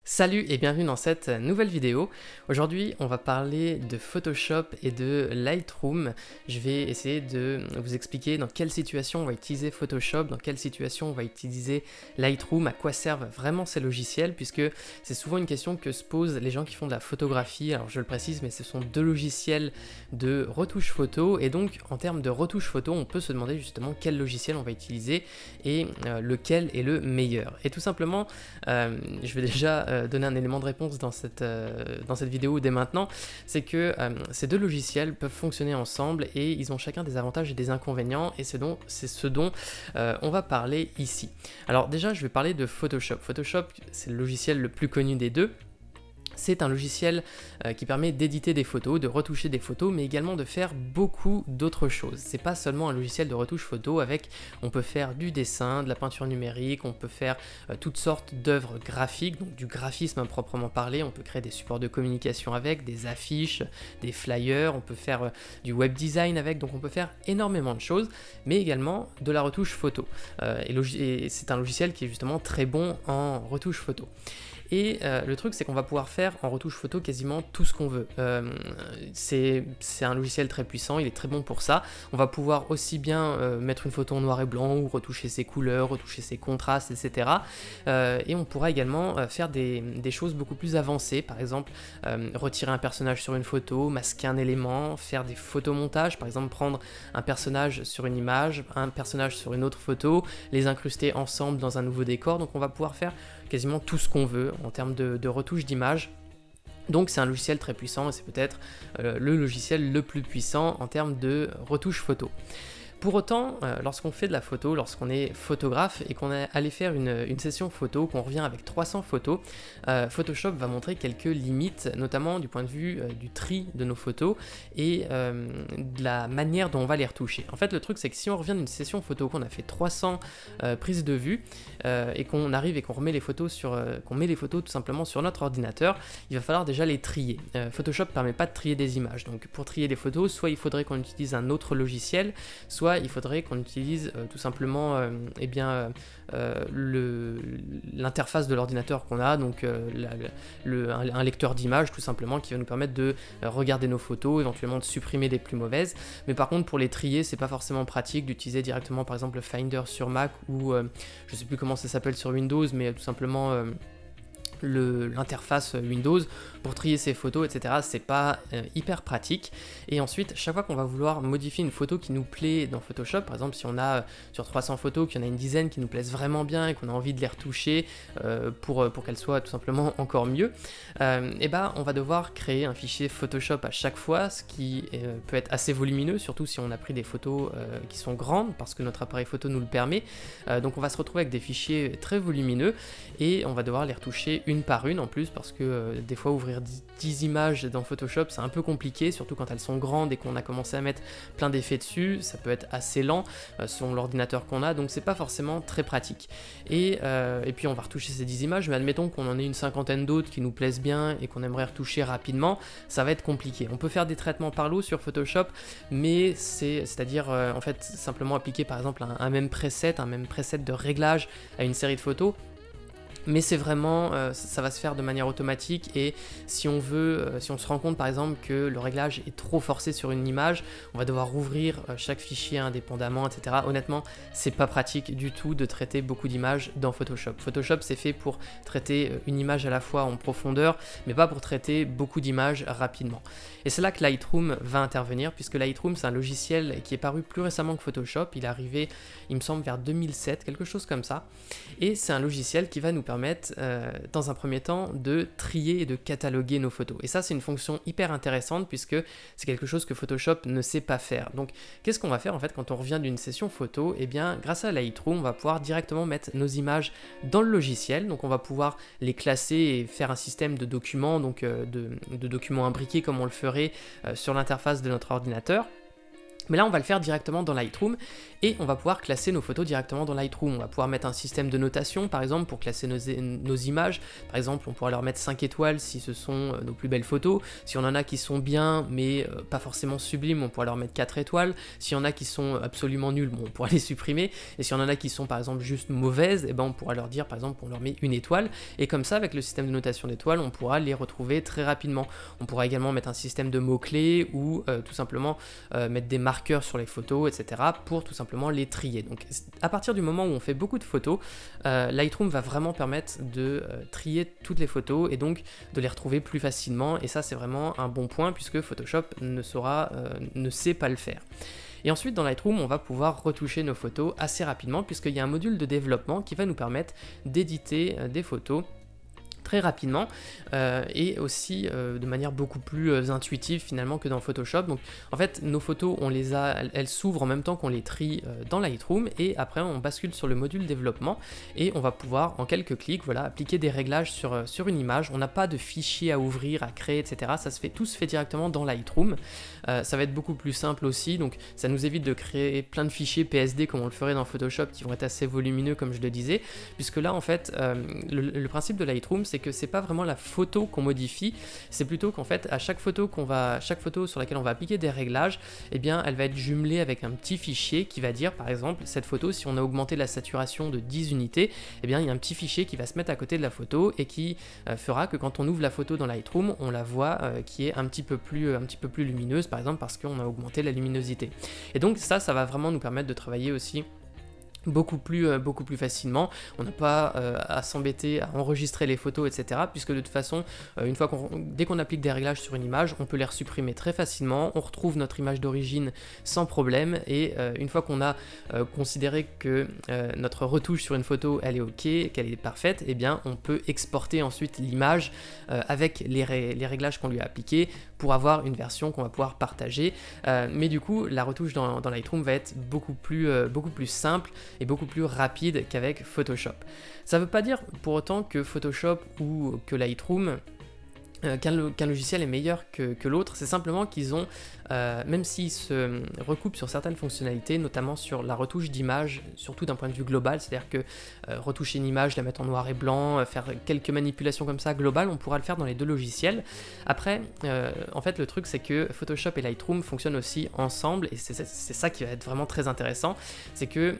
Salut et bienvenue dans cette nouvelle vidéo. Aujourd'hui, on va parler de Photoshop et de Lightroom. Je vais essayer de vous expliquer dans quelle situation on va utiliser Photoshop, dans quelle situation on va utiliser Lightroom, à quoi servent vraiment ces logiciels, puisque c'est souvent une question que se posent les gens qui font de la photographie. Alors je le précise, mais ce sont deux logiciels de retouche photo, et donc en termes de retouche photo, on peut se demander justement quel logiciel on va utiliser et lequel est le meilleur. Et tout simplement, je vais déjà donner un élément de réponse dans cette vidéo dès maintenant, c'est que ces deux logiciels peuvent fonctionner ensemble et ils ont chacun des avantages et des inconvénients, et c'est ce dont on va parler ici. Alors déjà, je vais parler de Photoshop. Photoshop, c'est le logiciel le plus connu des deux. C'est un logiciel qui permet d'éditer des photos, de retoucher des photos, mais également de faire beaucoup d'autres choses. C'est pas seulement un logiciel de retouche photo on peut faire du dessin, de la peinture numérique, on peut faire toutes sortes d'œuvres graphiques, donc du graphisme à proprement parler, on peut créer des supports de communication avec, des affiches, des flyers, on peut faire du web design avec, donc on peut faire énormément de choses, mais également de la retouche photo. Et c'est un logiciel qui est justement très bon en retouche photo. Et le truc, c'est qu'on va pouvoir faire en retouche photo quasiment tout ce qu'on veut. C'est un logiciel très puissant, il est très bon pour ça. On va pouvoir aussi bien mettre une photo en noir et blanc ou retoucher ses couleurs, retoucher ses contrastes, etc. Et on pourra également faire des choses beaucoup plus avancées, par exemple retirer un personnage sur une photo, masquer un élément, faire des photomontages, par exemple prendre un personnage sur une image, un personnage sur une autre photo, les incruster ensemble dans un nouveau décor. Donc on va pouvoir faire quasiment tout ce qu'on veut en termes de retouche d'image. Donc c'est un logiciel très puissant et c'est peut-être le logiciel le plus puissant en termes de retouche photo. Pour autant, lorsqu'on fait de la photo, lorsqu'on est photographe et qu'on est allé faire une session photo, qu'on revient avec 300 photos, Photoshop va montrer quelques limites, notamment du point de vue du tri de nos photos et de la manière dont on va les retoucher. En fait, le truc, c'est que si on revient d'une session photo, qu'on a fait 300 prises de vue et qu'on arrive et qu'on remet les photos qu'on met les photos tout simplement sur notre ordinateur, il va falloir déjà les trier. Photoshop ne permet pas de trier des images, donc pour trier les photos, soit il faudrait qu'on utilise un autre logiciel, soit il faudrait qu'on utilise tout simplement l'interface de l'ordinateur qu'on a, donc un lecteur d'images tout simplement qui va nous permettre de regarder nos photos, éventuellement de supprimer des plus mauvaises. Mais par contre, pour les trier, c'est pas forcément pratique d'utiliser directement par exemple le Finder sur Mac ou je sais plus comment ça s'appelle sur Windows, mais tout simplement l'interface Windows pour trier ses photos, etc. C'est pas hyper pratique. Et ensuite, chaque fois qu'on va vouloir modifier une photo qui nous plaît dans Photoshop, par exemple si on a sur 300 photos, qu'il y en a une dizaine qui nous plaisent vraiment bien et qu'on a envie de les retoucher pour qu'elles soient tout simplement encore mieux, et ben on va devoir créer un fichier Photoshop à chaque fois, ce qui peut être assez volumineux, surtout si on a pris des photos qui sont grandes, parce que notre appareil photo nous le permet. Donc on va se retrouver avec des fichiers très volumineux et on va devoir les retoucher une par une en plus, parce que des fois ouvrir 10 images dans Photoshop c'est un peu compliqué, surtout quand elles sont grandes et qu'on a commencé à mettre plein d'effets dessus, ça peut être assez lent selon l'ordinateur qu'on a, donc c'est pas forcément très pratique. Et puis on va retoucher ces 10 images, mais admettons qu'on en ait une cinquantaine d'autres qui nous plaisent bien et qu'on aimerait retoucher rapidement, ça va être compliqué. On peut faire des traitements par lot sur Photoshop, mais c'est-à-dire en fait simplement appliquer par exemple un même preset de réglage à une série de photos. Mais c'est vraiment, ça va se faire de manière automatique, et si on se rend compte par exemple que le réglage est trop forcé sur une image, on va devoir rouvrir chaque fichier indépendamment, etc. Honnêtement, c'est pas pratique du tout de traiter beaucoup d'images dans Photoshop. Photoshop, c'est fait pour traiter une image à la fois en profondeur, mais pas pour traiter beaucoup d'images rapidement. Et c'est là que Lightroom va intervenir, puisque Lightroom, c'est un logiciel qui est paru plus récemment que Photoshop. Il est arrivé, il me semble, vers 2007, quelque chose comme ça. Et c'est un logiciel qui va nous permettre dans un premier temps de trier et de cataloguer nos photos. Et ça, c'est une fonction hyper intéressante, puisque c'est quelque chose que Photoshop ne sait pas faire. Donc qu'est-ce qu'on va faire en fait quand on revient d'une session photo? Et bien grâce à Lightroom, on va pouvoir directement mettre nos images dans le logiciel, donc on va pouvoir les classer et faire un système de documents, donc de documents imbriqués comme on le ferait sur l'interface de notre ordinateur. Mais là, on va le faire directement dans Lightroom et on va pouvoir classer nos photos directement dans Lightroom. On va pouvoir mettre un système de notation, par exemple, pour classer nos images. Par exemple, on pourra leur mettre 5 étoiles si ce sont nos plus belles photos. Si on en a qui sont bien, mais pas forcément sublimes, on pourra leur mettre 4 étoiles. Si on en a qui sont absolument nulles, bon, on pourra les supprimer. Et si on en a qui sont, par exemple, juste mauvaises, eh ben, on pourra leur dire, par exemple, on leur met 1 étoile. Et comme ça, avec le système de notation d'étoiles, on pourra les retrouver très rapidement. On pourra également mettre un système de mots-clés ou tout simplement mettre des marqueurs sur les photos, etc. pour tout simplement les trier. Donc à partir du moment où on fait beaucoup de photos, Lightroom va vraiment permettre de trier toutes les photos et donc de les retrouver plus facilement, et ça c'est vraiment un bon point puisque Photoshop ne sait pas le faire. Et ensuite dans Lightroom, on va pouvoir retoucher nos photos assez rapidement puisqu'il y a un module de développement qui va nous permettre d'éditer des photos très rapidement et aussi de manière beaucoup plus intuitive finalement que dans Photoshop. Donc en fait nos photos elles s'ouvrent en même temps qu'on les trie dans Lightroom, et après on bascule sur le module développement et on va pouvoir en quelques clics appliquer des réglages sur une image. On n'a pas de fichier à ouvrir, à créer, etc. Tout se fait directement dans Lightroom. Ça va être beaucoup plus simple aussi, donc ça nous évite de créer plein de fichiers PSD comme on le ferait dans Photoshop qui vont être assez volumineux comme je le disais, puisque là en fait le principe de Lightroom c'est que c'est pas vraiment la photo qu'on modifie, c'est plutôt qu'en fait à chaque photo sur laquelle on va appliquer des réglages, eh bien elle va être jumelée avec un petit fichier qui va dire par exemple cette photo, si on a augmenté la saturation de 10 unités, eh bien il y a un petit fichier qui va se mettre à côté de la photo et qui fera que quand on ouvre la photo dans Lightroom, on la voit qui est un petit peu plus lumineuse, par exemple parce qu'on a augmenté la luminosité. Et donc ça va vraiment nous permettre de travailler aussi beaucoup plus facilement. On n'a pas à s'embêter à enregistrer les photos, etc. puisque de toute façon, dès qu'on applique des réglages sur une image, on peut les supprimer très facilement, on retrouve notre image d'origine sans problème, et une fois qu'on a considéré que notre retouche sur une photo elle est ok, qu'elle est parfaite, eh bien on peut exporter ensuite l'image avec les réglages qu'on lui a appliqués pour avoir une version qu'on va pouvoir partager. Mais du coup, la retouche dans Lightroom va être beaucoup plus simple et beaucoup plus rapide qu'avec Photoshop. Ça ne veut pas dire pour autant que Photoshop ou que Lightroom qu'un logiciel est meilleur que l'autre, c'est simplement qu'ils ont, même s'ils se recoupent sur certaines fonctionnalités, notamment sur la retouche d'image, surtout d'un point de vue global, c'est-à-dire que retoucher une image, la mettre en noir et blanc, faire quelques manipulations comme ça globales, on pourra le faire dans les deux logiciels. Après, en fait, le truc c'est que Photoshop et Lightroom fonctionnent aussi ensemble, et c'est ça qui va être vraiment très intéressant, c'est que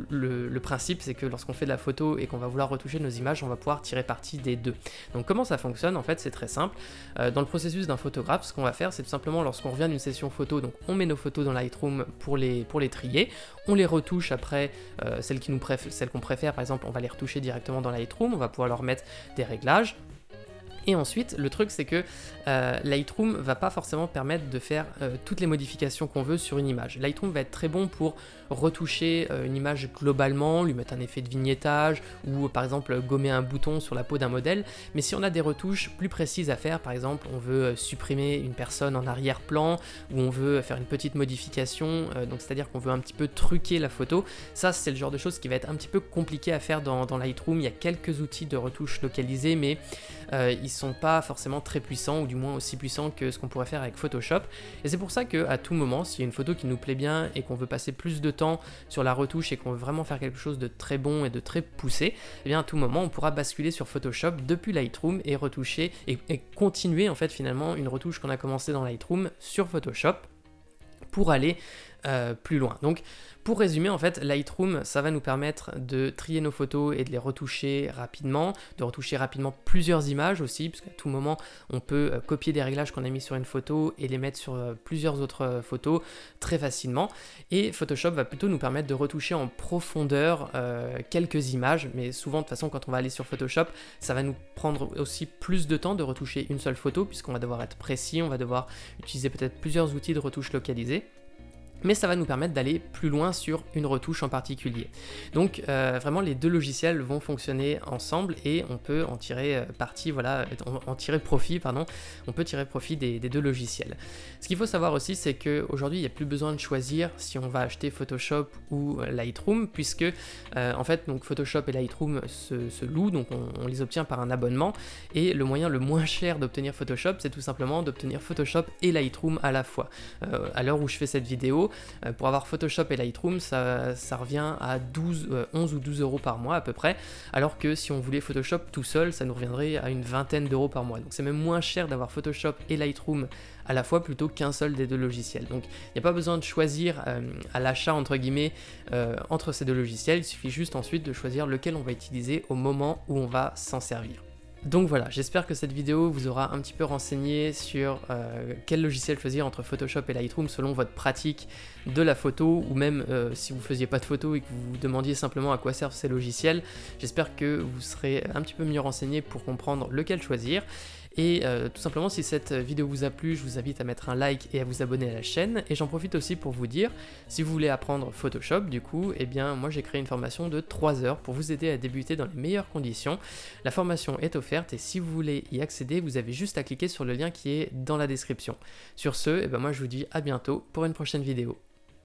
le principe c'est que lorsqu'on fait de la photo et qu'on va vouloir retoucher nos images, on va pouvoir tirer parti des deux. Donc comment ça fonctionne? En fait, c'est très simple. Dans le processus d'un photographe, ce qu'on va faire, c'est tout simplement lorsqu'on revient d'une session photo, donc on met nos photos dans Lightroom pour les trier, on les retouche après, celles qu'on préfère, par exemple, on va les retoucher directement dans Lightroom, on va pouvoir leur mettre des réglages. Et ensuite, le truc c'est que Lightroom va pas forcément permettre de faire toutes les modifications qu'on veut sur une image. Lightroom va être très bon pour retoucher une image globalement, lui mettre un effet de vignettage ou par exemple gommer un bouton sur la peau d'un modèle, mais si on a des retouches plus précises à faire, par exemple on veut supprimer une personne en arrière-plan ou on veut faire une petite modification, donc c'est-à-dire qu'on veut un petit peu truquer la photo, ça c'est le genre de choses qui va être un petit peu compliqué à faire dans Lightroom. Il y a quelques outils de retouche localisés, mais ils sont pas forcément très puissants, ou du moins aussi puissants que ce qu'on pourrait faire avec Photoshop, et c'est pour ça qu'à tout moment, s'il y a une photo qui nous plaît bien et qu'on veut passer plus de temps sur la retouche et qu'on veut vraiment faire quelque chose de très bon et de très poussé, et bien à tout moment on pourra basculer sur Photoshop depuis Lightroom et retoucher et continuer en fait finalement une retouche qu'on a commencé dans Lightroom sur Photoshop pour aller plus loin. Donc pour résumer, en fait, Lightroom, ça va nous permettre de trier nos photos et de les retoucher rapidement, de retoucher rapidement plusieurs images aussi, parce qu'à tout moment, on peut copier des réglages qu'on a mis sur une photo et les mettre sur plusieurs autres photos très facilement. Et Photoshop va plutôt nous permettre de retoucher en profondeur quelques images, mais souvent, de toute façon, quand on va aller sur Photoshop, ça va nous prendre aussi plus de temps de retoucher une seule photo, puisqu'on va devoir être précis, on va devoir utiliser peut-être plusieurs outils de retouche localisés. mais ça va nous permettre d'aller plus loin sur une retouche en particulier. Donc vraiment les deux logiciels vont fonctionner ensemble et on peut en tirer parti, voilà, en tirer profit, pardon, on peut tirer profit des deux logiciels. Ce qu'il faut savoir aussi, c'est qu'aujourd'hui il n'y a plus besoin de choisir si on va acheter Photoshop ou Lightroom, puisque en fait donc Photoshop et Lightroom se louent, donc on les obtient par un abonnement, et le moyen le moins cher d'obtenir Photoshop, c'est tout simplement d'obtenir Photoshop et Lightroom à la fois. À l'heure où je fais cette vidéo, pour avoir Photoshop et Lightroom, ça revient à 11 ou 12 euros par mois à peu près, alors que si on voulait Photoshop tout seul, ça nous reviendrait à une vingtaine d'euros par mois. Donc c'est même moins cher d'avoir Photoshop et Lightroom à la fois plutôt qu'un seul des deux logiciels. Donc il n'y a pas besoin de choisir à l'achat entre guillemets entre ces deux logiciels, il suffit juste ensuite de choisir lequel on va utiliser au moment où on va s'en servir. Donc voilà, j'espère que cette vidéo vous aura un petit peu renseigné sur quel logiciel choisir entre Photoshop et Lightroom selon votre pratique de la photo, ou même si vous ne faisiez pas de photo et que vous vous demandiez simplement à quoi servent ces logiciels. J'espère que vous serez un petit peu mieux renseigné pour comprendre lequel choisir. Et tout simplement, si cette vidéo vous a plu, je vous invite à mettre un like et à vous abonner à la chaîne. Et j'en profite aussi pour vous dire, si vous voulez apprendre Photoshop, du coup, eh bien moi j'ai créé une formation de 3 heures pour vous aider à débuter dans les meilleures conditions. La formation est offerte et si vous voulez y accéder, vous avez juste à cliquer sur le lien qui est dans la description. Sur ce, eh ben moi je vous dis à bientôt pour une prochaine vidéo.